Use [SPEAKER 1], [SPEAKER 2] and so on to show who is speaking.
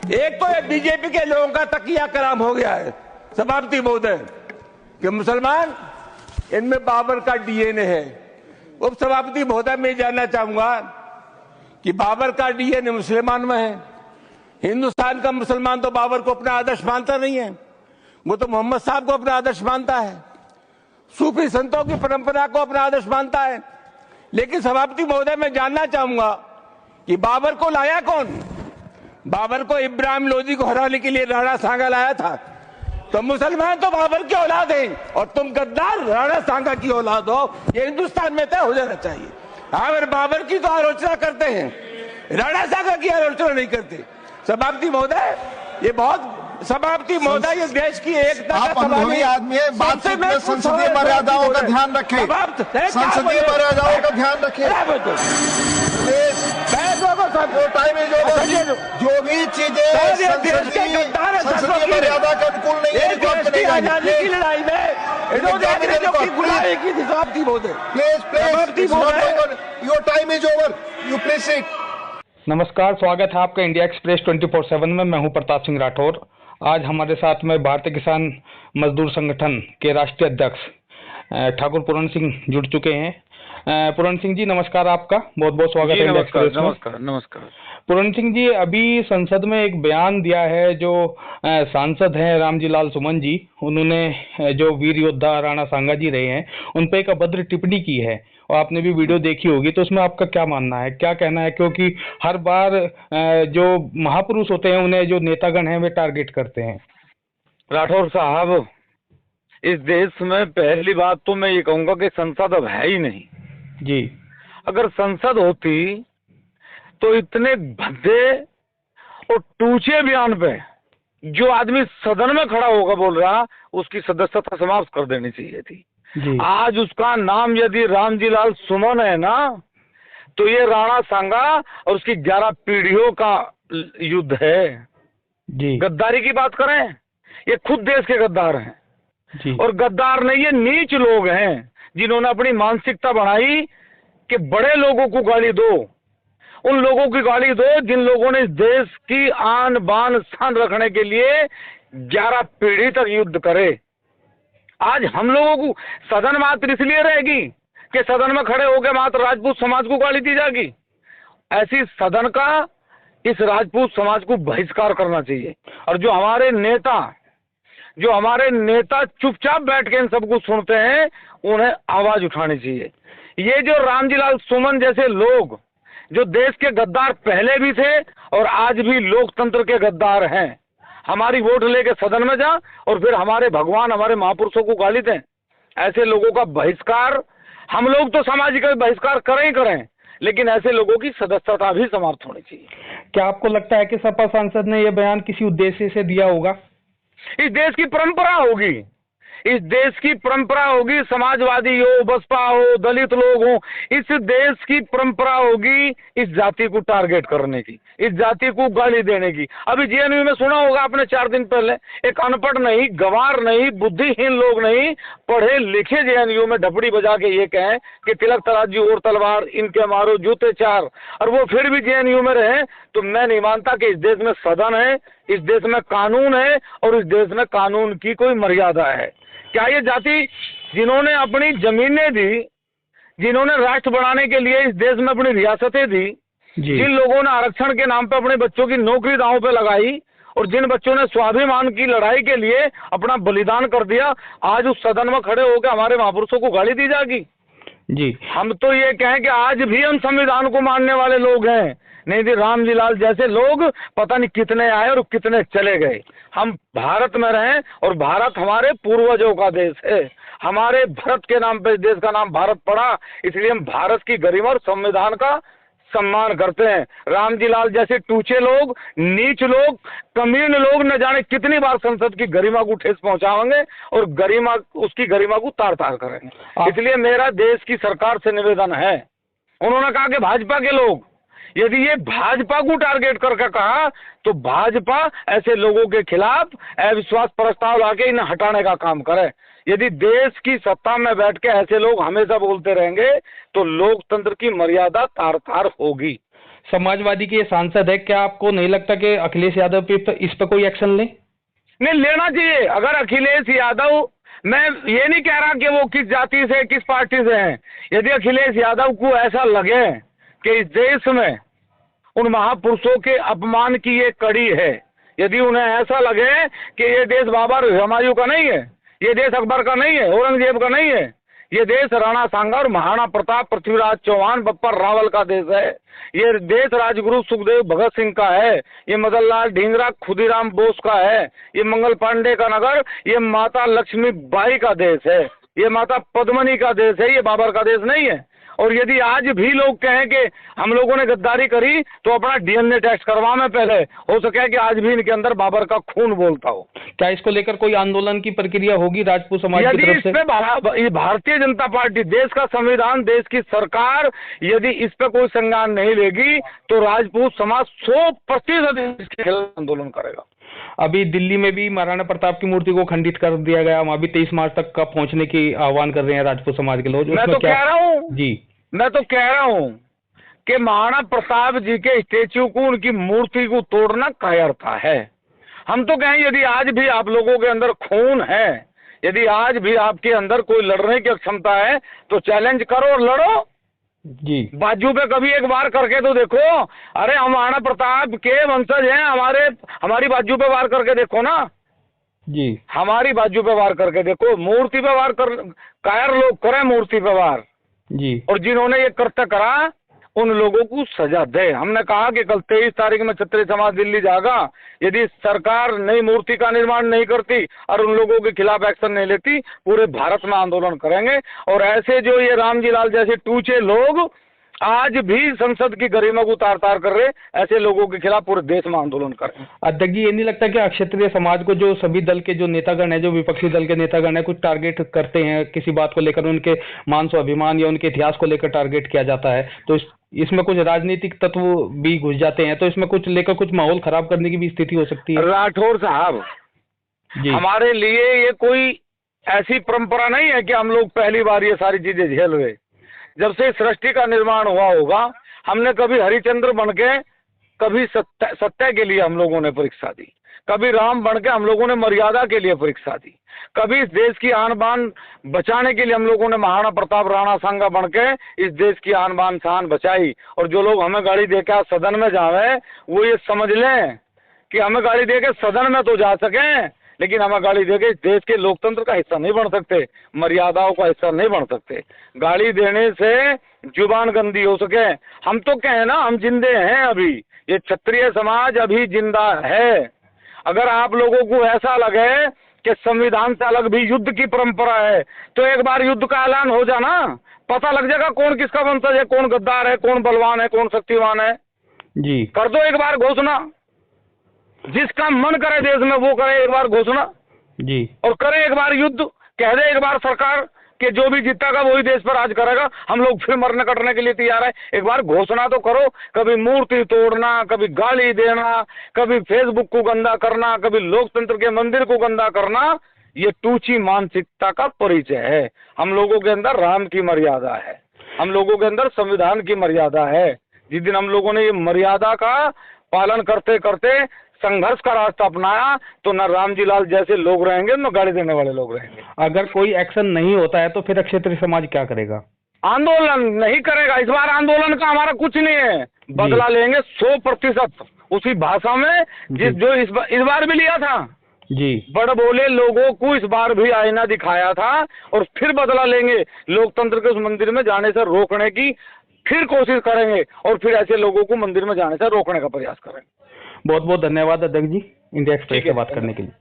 [SPEAKER 1] एक तो ये बीजेपी के लोगों का तकिया कलाम हो गया है सभापति महोदय कि मुसलमान इनमें बाबर का डीएनए है। उप सभापति महोदय मैं जानना चाहूंगा कि बाबर का डीएनए मुसलमान में है। हिंदुस्तान का मुसलमान तो बाबर को अपना आदर्श मानता नहीं है, वो तो मोहम्मद साहब को अपना आदर्श मानता है, सूफी संतों की परंपरा को अपना आदर्श मानता है। लेकिन सभापति महोदय मैं जानना चाहूंगा कि बाबर को लाया कौन? बाबर को इब्राहिम लोदी को हराने के लिए राणा सांगा लाया था। तो मुसलमान तो बाबर की औलाद हैं और तुम गद्दार राणा सांगा की औलाद हो, ये हिंदुस्तान में तय हो जाना चाहिए। अगर बाबर की तो आलोचना करते हैं, राणा सांगा की आलोचना नहीं करते। सभापति महोदय ये बहुत सभापति महोदय ये देश की एकता का
[SPEAKER 2] अनुभवी आदमी है, बातचीत में संसदीय मर्यादाओं का ध्यान रखें, संसदीय मर्यादाओं का ध्यान रखें। वो टाइम है जो भी चीजें संसदीय मर्यादा के अनुकूल नहीं है
[SPEAKER 1] की लड़ाई में
[SPEAKER 2] your time is over, you please sit.
[SPEAKER 3] नमस्कार, स्वागत है आपका इंडिया एक्सप्रेस 24/7 में। मैं हूं प्रताप सिंह राठौर। आज हमारे साथ में भारतीय किसान मजदूर संगठन के राष्ट्रीय अध्यक्ष ठाकुर पूरण सिंह जुड़ चुके हैं। पूरण सिंह जी नमस्कार, आपका बहुत बहुत स्वागत है इंडिया एक्सप्रेस में।
[SPEAKER 4] नमस्कार नमस्कार।
[SPEAKER 3] पूरण सिंह जी, अभी संसद में एक बयान दिया है जो सांसद हैं रामजी लाल सुमन जी, उन्होंने जो वीर योद्धा राणा सांगा जी रहे हैं उन पर एक अभद्र टिप्पणी की है और आपने भी वीडियो देखी होगी, तो उसमें आपका क्या मानना है, क्या कहना है? क्योंकि हर बार जो महापुरुष होते हैं उन्हें जो नेतागण हैं वे टारगेट करते हैं।
[SPEAKER 4] राठौर साहब, इस देश में पहली बात तो मैं ये कहूंगा कि संसद अब है ही नहीं
[SPEAKER 3] जी।
[SPEAKER 4] अगर संसद होती तो इतने भद्दे और टूचे बयान पे जो आदमी सदन में खड़ा होगा बोल रहा, उसकी सदस्यता समाप्त कर देनी चाहिए थी
[SPEAKER 3] जी।
[SPEAKER 4] आज उसका नाम यदि रामजी लाल सुमन है ना, तो ये राणा सांगा और उसकी 11 पीढ़ियों का युद्ध है
[SPEAKER 3] जी।
[SPEAKER 4] गद्दारी की बात करें, ये खुद देश के गद्दार हैं
[SPEAKER 3] जी।
[SPEAKER 4] और गद्दार नहीं, ये नीच लोग हैं जिन्होंने अपनी मानसिकता बढ़ाई कि बड़े लोगों को गाली दो, उन लोगों की गाली दो जिन लोगों ने इस देश की आन बान शान रखने के लिए 11 पीढ़ी तक युद्ध करे। आज हम लोगों को सदन मात्र इसलिए रहेगी कि सदन में खड़े होकर मात्र राजपूत समाज को गाली दी जाएगी। ऐसी सदन का इस राजपूत समाज को बहिष्कार करना चाहिए और जो हमारे नेता चुपचाप बैठ के इन सबको सुनते हैं उन्हें आवाज उठानी चाहिए। ये जो रामजी लाल सुमन जैसे लोग जो देश के गद्दार पहले भी थे और आज भी लोकतंत्र के गद्दार हैं, हमारी वोट लेके सदन में जा और फिर हमारे भगवान हमारे महापुरुषों को गाली दें, ऐसे लोगों का बहिष्कार, हम लोग तो सामाजिक बहिष्कार करें ही करें, लेकिन ऐसे लोगों की सदस्यता भी समाप्त होनी चाहिए।
[SPEAKER 3] क्या आपको लगता है कि सपा सांसद ने यह बयान किसी उद्देश्य से दिया होगा?
[SPEAKER 4] इस देश की परंपरा होगी, इस देश की परंपरा होगी, समाजवादी हो, बसपा हो, दलित लोग हो, इस देश की परंपरा होगी इस जाति को टारगेट करने की, इस जाति को गाली देने की। अभी जेएनयू में सुना होगा आपने 4 दिन पहले, एक अनपढ़ नहीं, गंवार नहीं, बुद्धिहीन लोग नहीं, पढ़े लिखे जेएनयू में ढपड़ी बजा के ये कहें कि तिलक तराजू और तलवार इनके मारो जूते 4, और वो फिर भी जेएनयू में रहे। तो मैं नहीं मानता कि इस देश में सदन है, इस देश में कानून है और इस देश में कानून की कोई मर्यादा है। क्या ये जाति जिन्होंने अपनी जमीनें दी, जिन्होंने राष्ट्र बनाने के लिए इस देश में अपनी रियासतें दी, जिन लोगों ने आरक्षण के नाम पे अपने बच्चों की नौकरी दांव पे लगाई और जिन बच्चों ने स्वाभिमान की लड़ाई के लिए अपना बलिदान कर दिया, आज उस सदन में खड़े होकर हमारे महापुरुषों को गाली दी जाएगी
[SPEAKER 3] जी।
[SPEAKER 4] हम तो ये कहें कि आज भी हम संविधान को मानने वाले लोग हैं, नहीं तो रामजी लाल जैसे लोग पता नहीं कितने आए और कितने चले गए। हम भारत में रहें और भारत हमारे पूर्वजों का देश है, हमारे भरत के नाम पे देश का नाम भारत पड़ा, इसलिए हम भारत की गरिमा और संविधान का सम्मान करते हैं। रामजी लाल जैसे टूचे लोग, नीच लोग, कमीन लोग न जाने कितनी बार संसद की गरिमा को ठेस पहुंचाएंगे और उसकी गरिमा को तार तार करेंगे। इसलिए मेरा देश की सरकार से निवेदन है, उन्होंने कहा कि भाजपा के लोग, यदि ये भाजपा को टारगेट करके कहा तो भाजपा ऐसे लोगों के खिलाफ अविश्वास प्रस्ताव लाके इन्हें हटाने का काम करे। यदि देश की सत्ता में बैठ के ऐसे लोग हमेशा बोलते रहेंगे तो लोकतंत्र की मर्यादा तार तार होगी।
[SPEAKER 3] समाजवादी के सांसद है, क्या आपको नहीं लगता कि अखिलेश यादव पे इस पर कोई एक्शन ले?
[SPEAKER 4] नहीं, लेना चाहिए। अगर अखिलेश यादव, मैं ये नहीं कह रहा कि वो किस जाति से किस पार्टी से हैं, यदि अखिलेश यादव को ऐसा लगे कि इस देश में उन महापुरुषों के अपमान की ये कड़ी है, यदि उन्हें ऐसा लगे कि ये देश बाबर हुमायूं का नहीं है, ये देश अकबर का नहीं है, औरंगजेब का नहीं है, ये देश राणा सांगा और महाराणा प्रताप, पृथ्वीराज चौहान, बप्पर रावल का देश है, ये देश राजगुरु सुखदेव भगत सिंह का है, ये मदन लाल ढींगरा खुदीराम बोस का है, ये मंगल पांडे का नगर, ये माता लक्ष्मी बाई का देश है, ये माता पद्मनी का देश है, ये बाबर का देश नहीं है। और यदि आज भी लोग कहें कि हम लोगों ने गद्दारी करी तो अपना डीएनए टेस्ट करवाएं पहले, हो सके कि आज भी इनके अंदर बाबर का खून बोलता हो।
[SPEAKER 3] क्या इसको लेकर कोई आंदोलन की प्रक्रिया होगी राजपूत समाज की तरफ से?
[SPEAKER 4] यदि भारतीय जनता पार्टी, देश का संविधान, देश की सरकार यदि इस पे कोई संज्ञान नहीं लेगी तो राजपूत समाज 100% इसके खिलाफ आंदोलन करेगा।
[SPEAKER 3] अभी दिल्ली में भी महाराणा प्रताप की मूर्ति को खंडित कर दिया गया, वहां भी 23 मार्च तक का पहुंचने की आह्वान कर रहे हैं राजपूत समाज के लोग।
[SPEAKER 4] मैं तो कह रहा हूँ
[SPEAKER 3] जी,
[SPEAKER 4] मैं तो कह रहा हूँ कि महाराणा प्रताप जी के स्टेच्यू को, उनकी मूर्ति को तोड़ना कायरता है। हम तो कहें यदि आज भी आप लोगों के अंदर खून है, यदि आज भी आपके अंदर कोई लड़ने की क्षमता है तो चैलेंज करो और लड़ो
[SPEAKER 3] जी।
[SPEAKER 4] बाजू पे कभी एक बार करके तो देखो। अरे हम महाराणा प्रताप के वंशज हैं, हमारी बाजू पे वार करके देखो ना
[SPEAKER 3] जी,
[SPEAKER 4] हमारी बाजू पे वार करके देखो। मूर्ति पे वार कर, कायर लोग करें मूर्ति पे वार
[SPEAKER 3] जी,
[SPEAKER 4] और जिन्होंने ये कृत्य करा उन लोगों को सजा दे। हमने कहा कि कल 23 तारीख में क्षत्रिय समाज दिल्ली जाएगा, यदि सरकार नई मूर्ति का निर्माण नहीं करती और उन लोगों के खिलाफ एक्शन नहीं लेती, पूरे भारत में आंदोलन करेंगे। और ऐसे जो ये रामजी लाल जैसे टूचे लोग आज भी संसद की गरिमा को तार तार कर रहे, ऐसे लोगों के खिलाफ पूरे देश में आंदोलन करें।
[SPEAKER 3] अध्यक्ष जी, ये नहीं लगता कि क्षत्रिय समाज को जो सभी दल के जो नेतागण है, जो विपक्षी दल के नेतागण है, कुछ टारगेट करते हैं किसी बात को लेकर, उनके मान स्वाभिमान या उनके इतिहास को लेकर टारगेट किया जाता है, तो इसमें कुछ राजनीतिक तत्व भी घुस जाते हैं, तो इसमें कुछ लेकर कुछ माहौल खराब करने की भी स्थिति हो सकती है?
[SPEAKER 4] राठौर साहब जी, हमारे लिए ये कोई ऐसी परंपरा नहीं है कि हम लोग पहली बार ये सारी चीजें झेल हुए। जब से सृष्टि का निर्माण हुआ होगा, हमने कभी हरिश्चंद्र बन के, कभी सत्य के लिए हम लोगों ने परीक्षा दी, कभी राम बन के हम लोगों ने मर्यादा के लिए परीक्षा दी, कभी इस देश की आन बान बचाने के लिए हम लोगों ने महाराणा प्रताप राणा सांगा बन के इस देश की आन बान शान बचाई। और जो लोग हमें गाड़ी देकर सदन में जावे वो ये समझ लें कि हमें गाड़ी देके सदन में तो जा सकें, लेकिन हमें गाड़ी देके देश के लोकतंत्र का हिस्सा नहीं बन सकते, मर्यादाओं का हिस्सा नहीं बन सकते। गाड़ी देने से जुबान गंदी हो सके। हम तो कहें ना, हम जिंदे हैं अभी, ये क्षत्रिय समाज अभी जिंदा है। अगर आप लोगों को ऐसा लगे कि संविधान से अलग भी युद्ध की परंपरा है तो एक बार युद्ध का ऐलान हो जाना, पता लग जाएगा कौन किसका वंशज है, कौन गद्दार है, कौन बलवान है, कौन शक्तिवान है
[SPEAKER 3] जी।
[SPEAKER 4] कर दो एक बार घोषणा, जिसका मन करे देश में वो करे एक बार घोषणा
[SPEAKER 3] जी, और
[SPEAKER 4] करे एक बार युद्ध, कह दे एक बार सरकार कि जो भी जीतेगा वही देश पर राज करेगा, हम लोग फिर मरने कटने के लिए तैयार है। एक बार घोषणा तो करो। कभी मूर्ति तोड़ना, कभी गाली देना, कभी फेसबुक को गंदा करना, कभी लोकतंत्र के मंदिर को गंदा करना, ये टूची मानसिकता का परिचय है। हम लोगों के अंदर राम की मर्यादा है, हम लोगों के अंदर संविधान की मर्यादा है। जिस दिन हम लोगों ने ये मर्यादा का पालन करते करते संघर्ष का रास्ता अपनाया तो न रामजी लाल जैसे लोग रहेंगे, न गाड़ी देने वाले लोग रहेंगे।
[SPEAKER 3] अगर कोई एक्शन नहीं होता है तो फिर क्षत्रिय समाज क्या करेगा?
[SPEAKER 4] आंदोलन नहीं करेगा। इस बार आंदोलन का हमारा कुछ नहीं है, बदला लेंगे 100% उसी भाषा में जो इस बार भी लिया था
[SPEAKER 3] जी।
[SPEAKER 4] बड़ बोले लोगों को इस बार भी आईना दिखाया था और फिर बदला लेंगे। लोकतंत्र के उस मंदिर में जाने से रोकने की फिर कोशिश करेंगे और फिर ऐसे लोगों को मंदिर में जाने से रोकने का प्रयास करेंगे।
[SPEAKER 3] बहुत बहुत धन्यवाद अध्यक्ष जी, इंडिया एक्सप्रेस से बात करने के लिए।